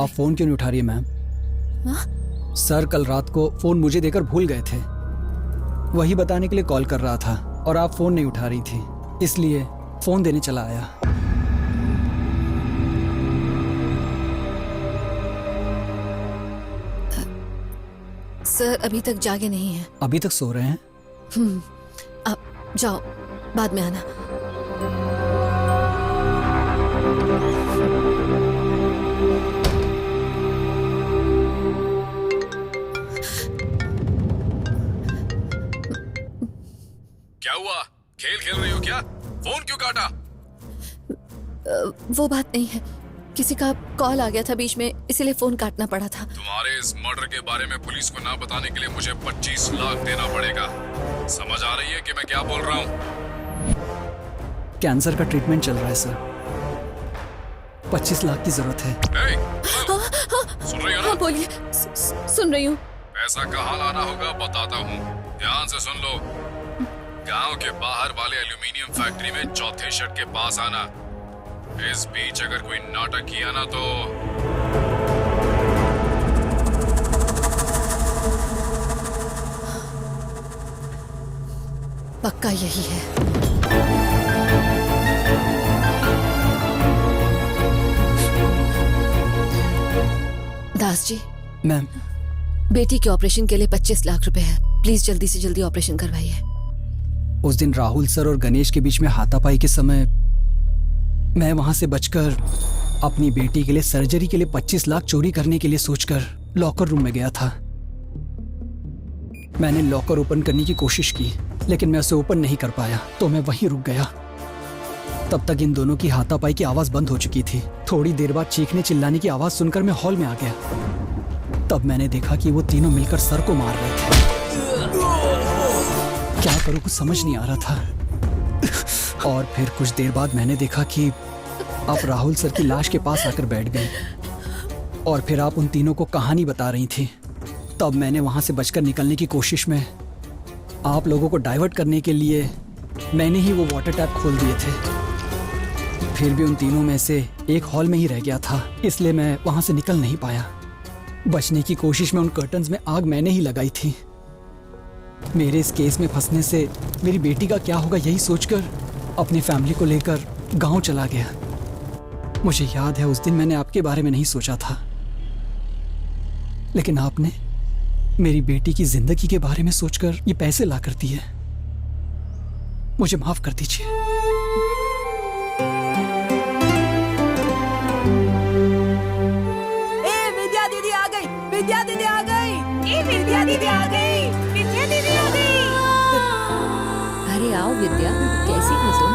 आप फोन क्यों नहीं उठा रही है मैम? हाँ? सर कल रात को फोन मुझे देकर भूल गए थे। वही बताने के लिए कॉल कर रहा था और आप फोन नहीं उठा रही थी, इसलिए फोन देने चला आया। सर अभी तक जागे नहीं हैं। अभी तक सो रहे हैं? अब जाओ, बाद में आना। क्या हुआ? खेल खेल रही हो क्या? फोन क्यों काटा? वो बात नहीं है, किसी का कॉल आ गया था बीच में, इसीलिए फोन काटना पड़ा था। तुम्हारे इस मर्डर के बारे में पुलिस को ना बताने के लिए मुझे 25 लाख देना पड़ेगा। समझ आ रही है कि मैं क्या बोल रहा हूँ? कैंसर का ट्रीटमेंट चल रहा है सर, 25 लाख की जरूरत है। सुन रही हो ना? हाँ बोलिए, सुन रही हूँ। पैसा कहाँ लाना होगा बताता हूँ, ध्यान से सुन लो। गांव के बाहर वाले एल्यूमिनियम फैक्ट्री में चौथे शट के पास आना। इस बीच अगर कोई नाटक किया ना तो पक्का यही है। दास जी, मैम, बेटी के ऑपरेशन के लिए 25 लाख रुपए है, प्लीज जल्दी से जल्दी ऑपरेशन करवाइए। उस दिन राहुल सर और गणेश के बीच में हाथापाई के समय मैं वहां से बचकर अपनी बेटी के लिए सर्जरी के लिए 25 लाख चोरी करने के लिए सोचकर लॉकर रूम में गया था। मैंने लॉकर ओपन करने की कोशिश की, लेकिन मैं उसे ओपन नहीं कर पाया, तो मैं वहीं रुक गया। तब तक इन दोनों की हाथापाई की आवाज बंद हो चुकी थी। थोड़ी देर बाद चीखने चिल्लाने की आवाज सुनकर मैं हॉल में आ गया। तब मैंने देखा कि वो तीनों मिलकर सर को मार रहे थे। क्या करूं, कुछ समझ नहीं आ रहा था। और फिर कुछ देर बाद मैंने देखा कि आप राहुल सर की लाश के पास आकर बैठ गए और फिर आप उन तीनों को कहानी बता रही थी। तब मैंने वहां से बचकर निकलने की कोशिश में आप लोगों को डाइवर्ट करने के लिए मैंने ही वो वाटर टैप खोल दिए थे। फिर भी उन तीनों में से एक हॉल में ही रह गया था, इसलिए मैं वहां से निकल नहीं पाया। बचने की कोशिश में उन कर्टन्स में आग मैंने ही लगाई थी। मेरे इस केस में फंसने से मेरी बेटी का क्या होगा, यही सोचकर अपनी फैमिली को लेकर गांव चला गया। मुझे याद है उस दिन मैंने आपके बारे में नहीं सोचा था, लेकिन आपने मेरी बेटी की जिंदगी के बारे में सोचकर ये पैसे ला कर दिए। मुझे माफ कर दीजिए। विद्या दीदी आ गई, विद्या दीदी आ गई, विद्या दीदी आ गई, विद्या दीदी आ गई। अरे आओ विद्या, कैसी हो तुम?